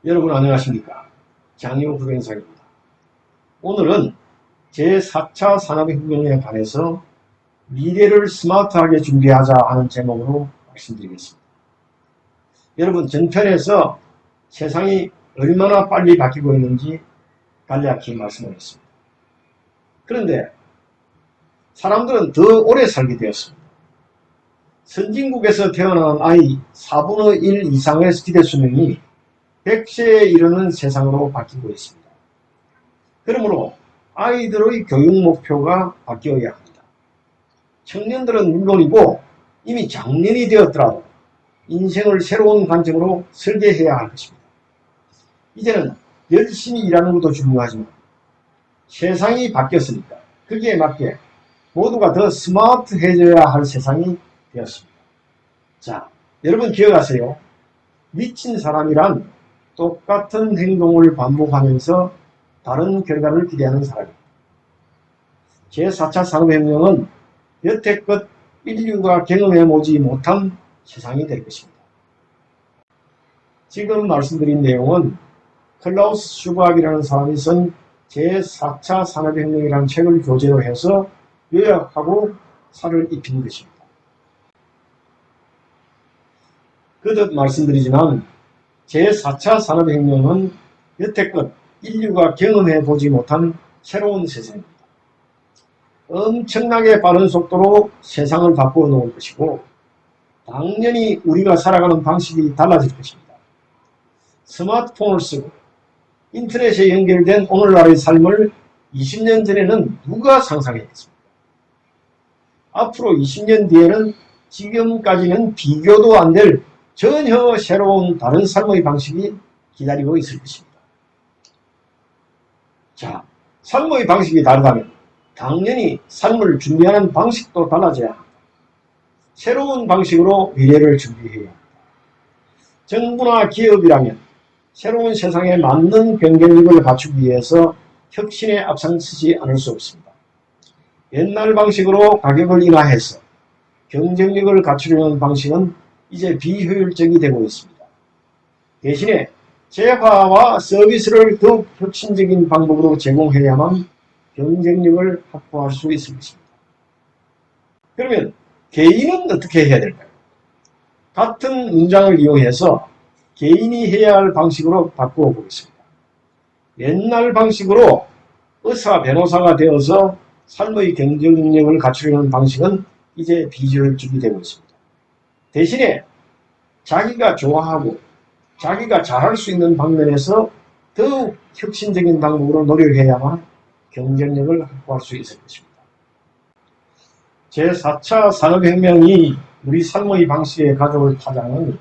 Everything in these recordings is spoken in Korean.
여러분 안녕하십니까? 장유 후행사입니다. 오늘은 제4차 산업혁명에 관해서 미래를 스마트하게 준비하자 하는 제목으로 말씀드리겠습니다. 여러분 전편에서 세상이 얼마나 빨리 바뀌고 있는지 간략히 말씀드렸습니다. 그런데 사람들은 더 오래 살게 되었습니다. 선진국에서 태어난 아이 4분의 1 이상의 기대 수명이 100세에 이르는 세상으로 바뀌고 있습니다. 그러므로 아이들의 교육 목표가 바뀌어야 합니다. 청년들은 물론이고 이미 장년이 되었더라도 인생을 새로운 관점으로 설계해야 할 것입니다. 이제는 열심히 일하는 것도 중요하지만 세상이 바뀌었으니까 거기에 맞게 모두가 더 스마트해져야 할 세상이 되었습니다. 자, 여러분 기억하세요. 미친 사람이란 똑같은 행동을 반복하면서 다른 결과를 기대하는 사람입니다. 제4차 산업혁명은 여태껏 인류가 경험해보지 못한 세상이 될 것입니다. 지금 말씀드린 내용은 클라우스 슈밥이라는 사람이 쓴 제4차 산업혁명이라는 책을 교재로 해서 요약하고 살을 입힌 것입니다. 거듭 말씀드리지만 제4차 산업혁명은 여태껏 인류가 경험해보지 못한 새로운 세상입니다. 엄청나게 빠른 속도로 세상을 바꾸어 놓을 것이고 당연히 우리가 살아가는 방식이 달라질 것입니다. 스마트폰을 쓰고 인터넷에 연결된 오늘날의 삶을 20년 전에는 누가 상상했겠습니까? 앞으로 20년 뒤에는 지금까지는 비교도 안 될 전혀 새로운 다른 삶의 방식이 기다리고 있을 것입니다. 자, 삶의 방식이 다르다면 당연히 삶을 준비하는 방식도 달라져야 합니다. 새로운 방식으로 미래를 준비해야 합니다. 정부나 기업이라면 새로운 세상에 맞는 경쟁력을 갖추기 위해서 혁신에 앞장서지 않을 수 없습니다. 옛날 방식으로 가격을 인하해서 경쟁력을 갖추려는 방식은 이제 비효율적이 되고 있습니다. 대신에 재화와 서비스를 더욱 혁신적인 방법으로 제공해야만 경쟁력을 확보할 수 있을 것입니다. 그러면 개인은 어떻게 해야 될까요? 같은 문장을 이용해서 개인이 해야 할 방식으로 바꾸어 보겠습니다. 옛날 방식으로 의사, 변호사가 되어서 삶의 경쟁력을 갖추려는 방식은 이제 비효율적이 되고 있습니다. 대신에 자기가 좋아하고 자기가 잘할 수 있는 방면에서 더욱 혁신적인 방법으로 노력해야만 경쟁력을 확보할 수 있을 것입니다. 제4차 산업혁명이 우리 삶의 방식에 가져올 파장은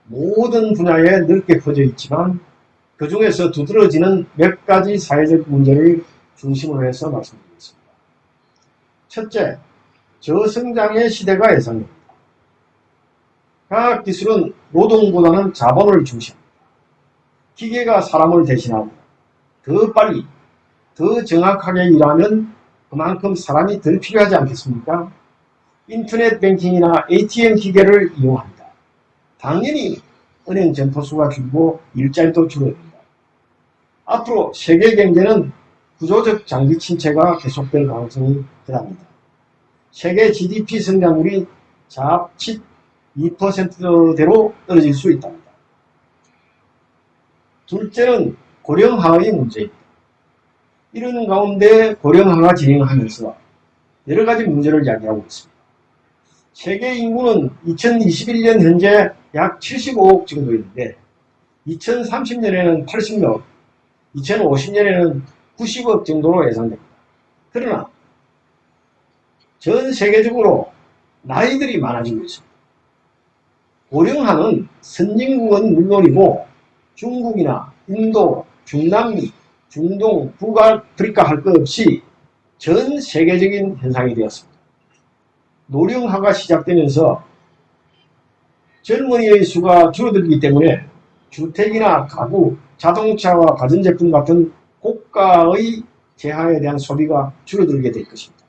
모든 분야에 넓게 퍼져 있지만 그 중에서 두드러지는 몇 가지 사회적 문제를 중심으로 해서 말씀드리겠습니다. 첫째, 저성장의 시대가 예상됩니다. 과학기술은 노동보다는 자본을 중시합니다. 기계가 사람을 대신하고 더 빨리, 더 정확하게 일하면 그만큼 사람이 덜 필요하지 않겠습니까? 인터넷 뱅킹이나 ATM 기계를 이용합니다. 당연히 은행 점포수가 줄고 일자리도 줄어듭니다. 앞으로 세계 경제는 구조적 장기 침체가 계속될 가능성이 크답니다. 세계 GDP 성장률이 자칫 2%대로 떨어질 수 있답니다. 둘째는 고령화의 문제입니다. 이런 가운데 고령화가 진행하면서 여러 가지 문제를 야기하고 있습니다. 세계 인구는 2021년 현재 약 75억 정도 있는데 2030년에는 80억, 2050년에는 90억 정도로 예상됩니다. 그러나 전 세계적으로 나이들이 많아지고 있습니다. 고령화는 선진국은 물론이고 중국이나 인도, 중남미, 중동, 북아프리카 할 것 없이 전 세계적인 현상이 되었습니다. 노령화가 시작되면서 젊은이의 수가 줄어들기 때문에 주택이나 가구, 자동차와 가전제품 같은 고가의 재화에 대한 소비가 줄어들게 될 것입니다.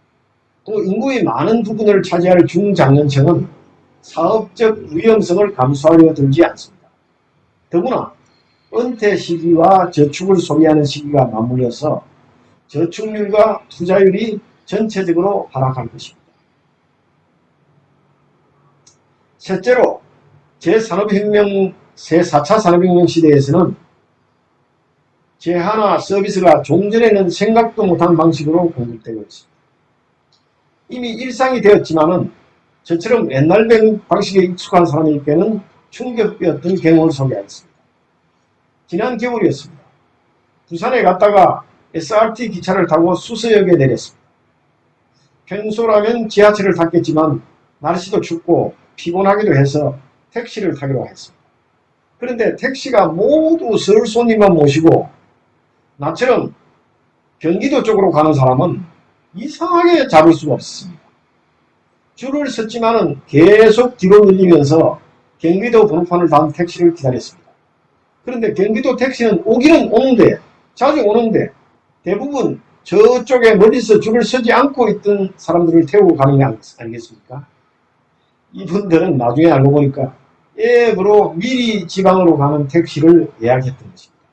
또 인구의 많은 부분을 차지할 중장년층은 사업적 위험성을 감수하려 들지 않습니다. 더구나 은퇴 시기와 저축을 소비하는 시기가 맞물려서 저축률과 투자율이 전체적으로 하락할 것입니다. 셋째로 제4차 산업혁명 시대에서는 제하나 서비스가 종전에는 생각도 못한 방식으로 공급되고 있습니다. 이미 일상이 되었지만은 저처럼 옛날 방식에 익숙한 사람에게는 충격이었던 경험을 소개하겠습니다. 지난 겨울이었습니다. 부산에 갔다가 SRT 기차를 타고 수서역에 내렸습니다. 평소라면 지하철을 탔겠지만 날씨도 춥고 피곤하기도 해서 택시를 타기로 했습니다. 그런데 택시가 모두 서울 손님만 모시고 나처럼 경기도 쪽으로 가는 사람은 이상하게 잡을 수가 없습니다. 줄을 섰지만은 계속 뒤로 밀리면서 경기도 번호판을 단 택시를 기다렸습니다. 그런데 경기도 택시는 오기는 오는데, 자주 오는데 대부분 저쪽에 멀리서 줄을 서지 않고 있던 사람들을 태우고 가는 게 아니겠습니까? 이분들은 나중에 알고 보니까 앱으로 미리 지방으로 가는 택시를 예약했던 것입니다.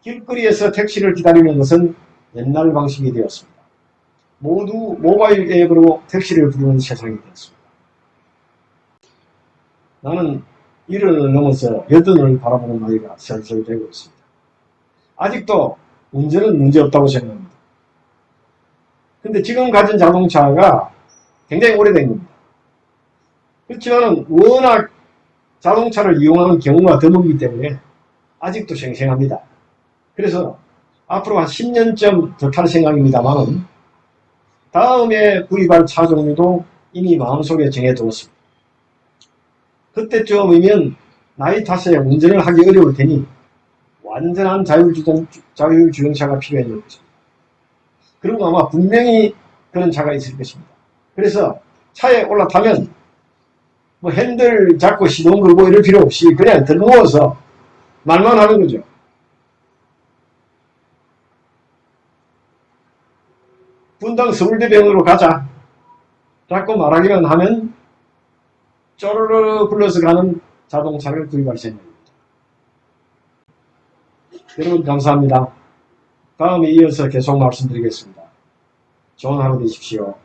길거리에서 택시를 기다리는 것은 옛날 방식이 되었습니다. 모두 모바일 앱으로 택시를 부르는 세상이 되었습니다. 나는 1년을 넘어서 8을 바라보는 나이가 슬슬 되고 있습니다. 아직도 운전은 문제없다고 생각합니다. 근데 지금 가진 자동차가 굉장히 오래된 겁니다. 그렇지만 워낙 자동차를 이용하는 경우가 드물기 때문에 아직도 생생합니다. 그래서 앞으로 한 10년쯤 더 탈 생각입니다만 다음에 구입할 차 종류도 이미 마음속에 정해두었습니다. 그때쯤이면 나이 탓에 운전을 하기 어려울 테니 완전한 자율주행차가 필요해질 것입니다. 그리고 아마 분명히 그런 차가 있을 것입니다. 그래서 차에 올라타면 뭐 핸들 잡고 시동 걸고 이럴 필요 없이 그냥 들누워서 말만 하는 거죠. 분당 서울대병원으로 가자 라고 말하기만 하면 쪼르르 굴러서 가는 자동차를 구입할 생각입니다. 여러분 감사합니다. 다음에 이어서 계속 말씀드리겠습니다. 좋은 하루 되십시오.